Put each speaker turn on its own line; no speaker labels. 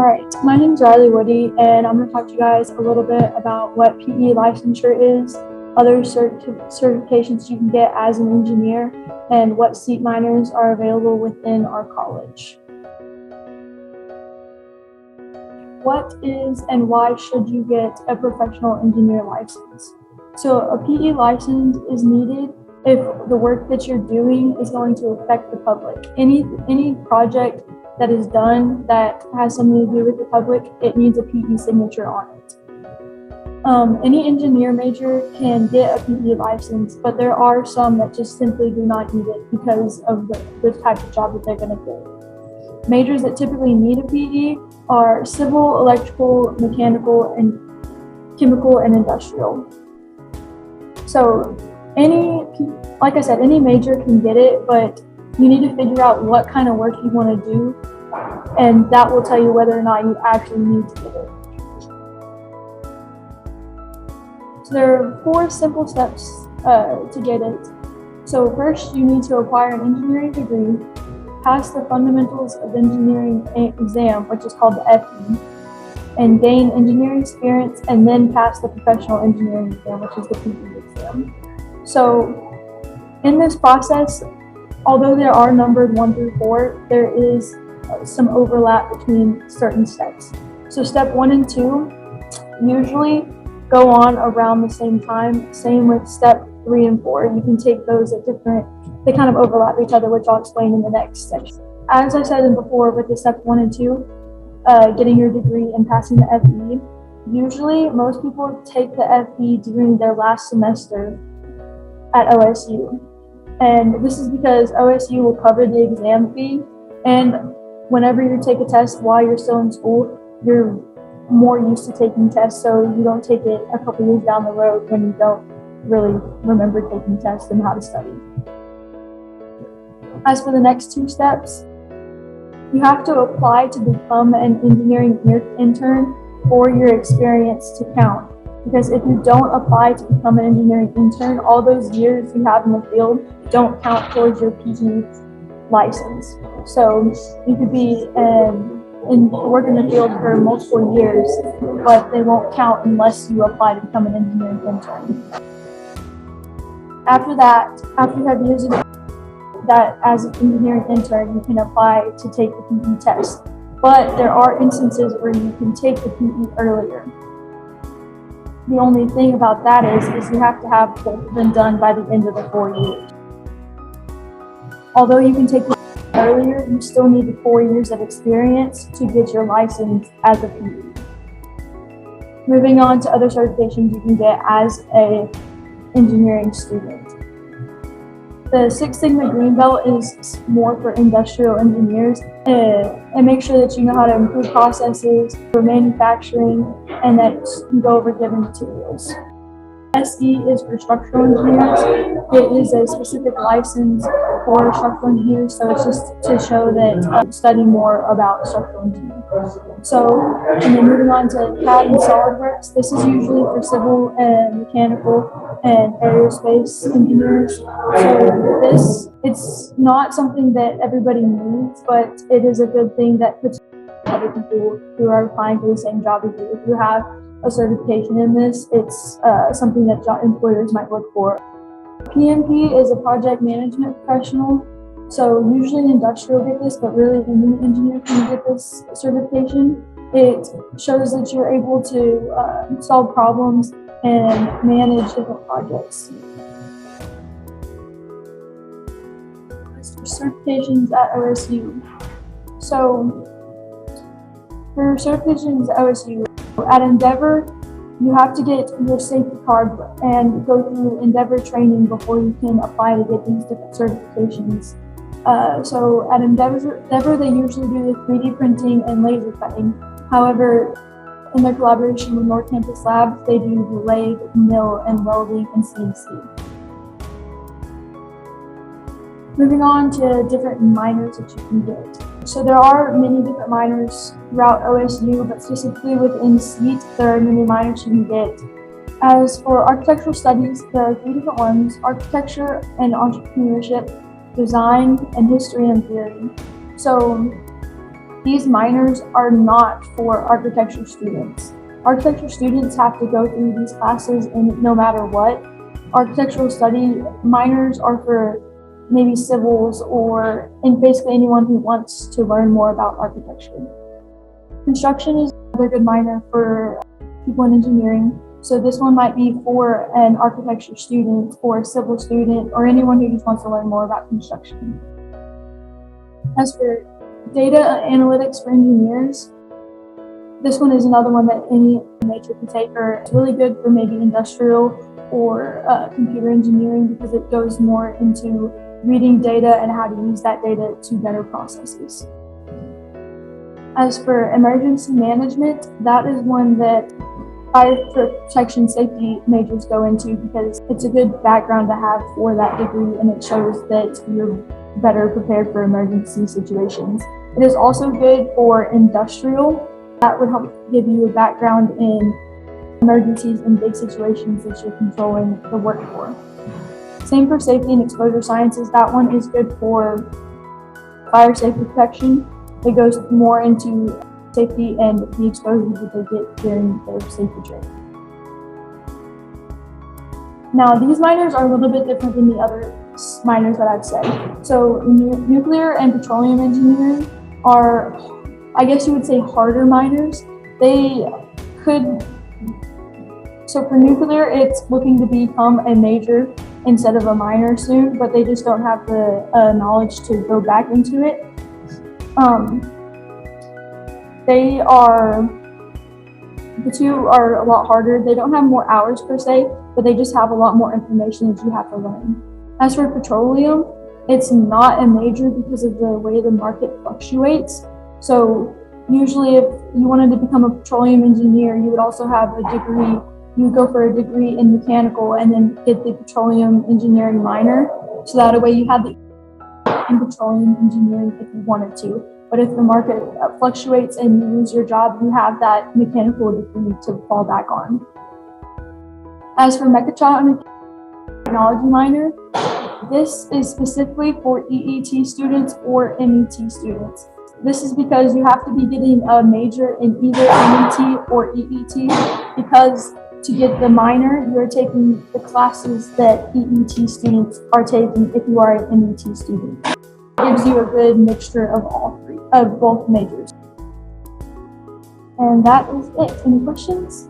Alright, my name is Ryleigh and I'm going to talk to you guys a little bit about what PE licensure is, other certifications you can get as an engineer, and what CEAT minors are available within our college. What is and why should you get a professional engineer license? So a PE license is needed if the work that you're doing is going to affect the public. Any project that is done that has something to do with the public, it needs a PE signature on it. Any engineer major can get a PE license, but there are some that just simply do not need it because of the type of job that they're going to get. Majors that typically need a PE are civil, electrical, mechanical, and chemical and industrial. So like I said, any major can get it, but you need to figure out what kind of work you want to do, and that will tell you whether or not you actually need to get it. So there are 4 simple steps to get it. So first, you need to acquire an engineering degree, pass the fundamentals of engineering exam, which is called the FE, and gain engineering experience, and then pass the professional engineering exam, which is the PE exam. So in this process, although there are numbered 1 through 4, there is some overlap between certain steps. So step 1 and 2 usually go on around the same time. Same with step 3 and 4. You can take those at they kind of overlap each other, which I'll explain in the next section. As I said before, with the step 1 and 2, getting your degree and passing the FE, usually most people take the FE during their last semester at OSU. And this is because OSU will cover the exam fee, and whenever you take a test while you're still in school, you're more used to taking tests, so you don't take it a couple years down the road when you don't really remember taking tests and how to study. As for the next 2 steps, you have to apply to become an engineering intern for your experience to count. Because if you don't apply to become an engineering intern, all those years you have in the field don't count towards your PE license. So you could be work in the field for multiple years, but they won't count unless you apply to become an engineering intern. After that, after you have years of that as an engineering intern, you can apply to take the PE test. But there are instances where you can take the PE earlier. The only thing about that is you have to have both of them done by the end of the 4 years. Although you can take it earlier, you still need the 4 years of experience to get your license as a PE. Moving on to other certifications you can get as an engineering student. The Six Sigma Green Belt is more for industrial engineers and make sure that you know how to improve processes for manufacturing and that you go over given materials. SE is for structural engineers. It is a specific license for structural engineers, so it's just to show that study more about structural engineering. So, and then moving on to CAD and SolidWorks, this is usually for civil and mechanical and aerospace engineers. So it's not something that everybody needs, but it is a good thing that puts other people who are applying for the same job as you. If you have a certification in this, it's something that employers might look for. PMP is a project management professional. So usually industrial get this, but really any engineer can get this certification. It shows that you're able to solve problems and manage different projects. Certifications at OSU. So for certifications at OSU, at Endeavor, you have to get your safety card and go through Endeavor training before you can apply to get these different certifications. So at Endeavor, they usually do the 3D printing and laser cutting. However, in their collaboration with North Campus Labs, they do the lathe, mill, and welding and CNC. Moving on to different minors that you can get. So there are many different minors throughout OSU, but specifically within CEAT, there are many minors you can get. As for architectural studies, there are 3 different ones: architecture and entrepreneurship, design, and history and theory. So these minors are not for architecture students. Architecture students have to go through these classes no matter what. Architectural study minors are for maybe civils and basically anyone who wants to learn more about architecture. Construction is another good minor for people in engineering. So this one might be for an architecture student or a civil student or anyone who just wants to learn more about construction. As for data analytics for engineers, this one is another one that any major can take, or it's really good for maybe industrial or computer engineering because it goes more into reading data and how to use that data to better processes. As for emergency management, that is one that fire protection safety majors go into because it's a good background to have for that degree and it shows that you're better prepared for emergency situations. It is also good for industrial. That would help give you a background in emergencies and big situations that you're controlling the work for. Same for safety and exposure sciences. That one is good for fire safety protection. It goes more into safety and the exposure that they get during their safety training. Now, these minors are a little bit different than the other minors that I've said. So nuclear and petroleum engineering are, I guess you would say, harder minors. So for nuclear, it's looking to become a major instead of a minor soon, but they just don't have the knowledge to go back into it. The two are a lot harder. They don't have more hours per se, but they just have a lot more information that you have to learn. As for petroleum, it's not a major because of the way the market fluctuates. So usually if you wanted to become a petroleum engineer, you would also have a degree. You would go for a degree in mechanical and then get the petroleum engineering minor. So that way you had the in petroleum engineering if you wanted to. But if the market fluctuates and you lose your job, you have that mechanical degree to fall back on. As for mechatronics technology minor, this is specifically for EET students or MET students. This is because you have to be getting a major in either MET or EET because to get the minor, you're taking the classes that EET students are taking if you are an MET student. It gives you a good mixture of both majors. And that is it. Any questions?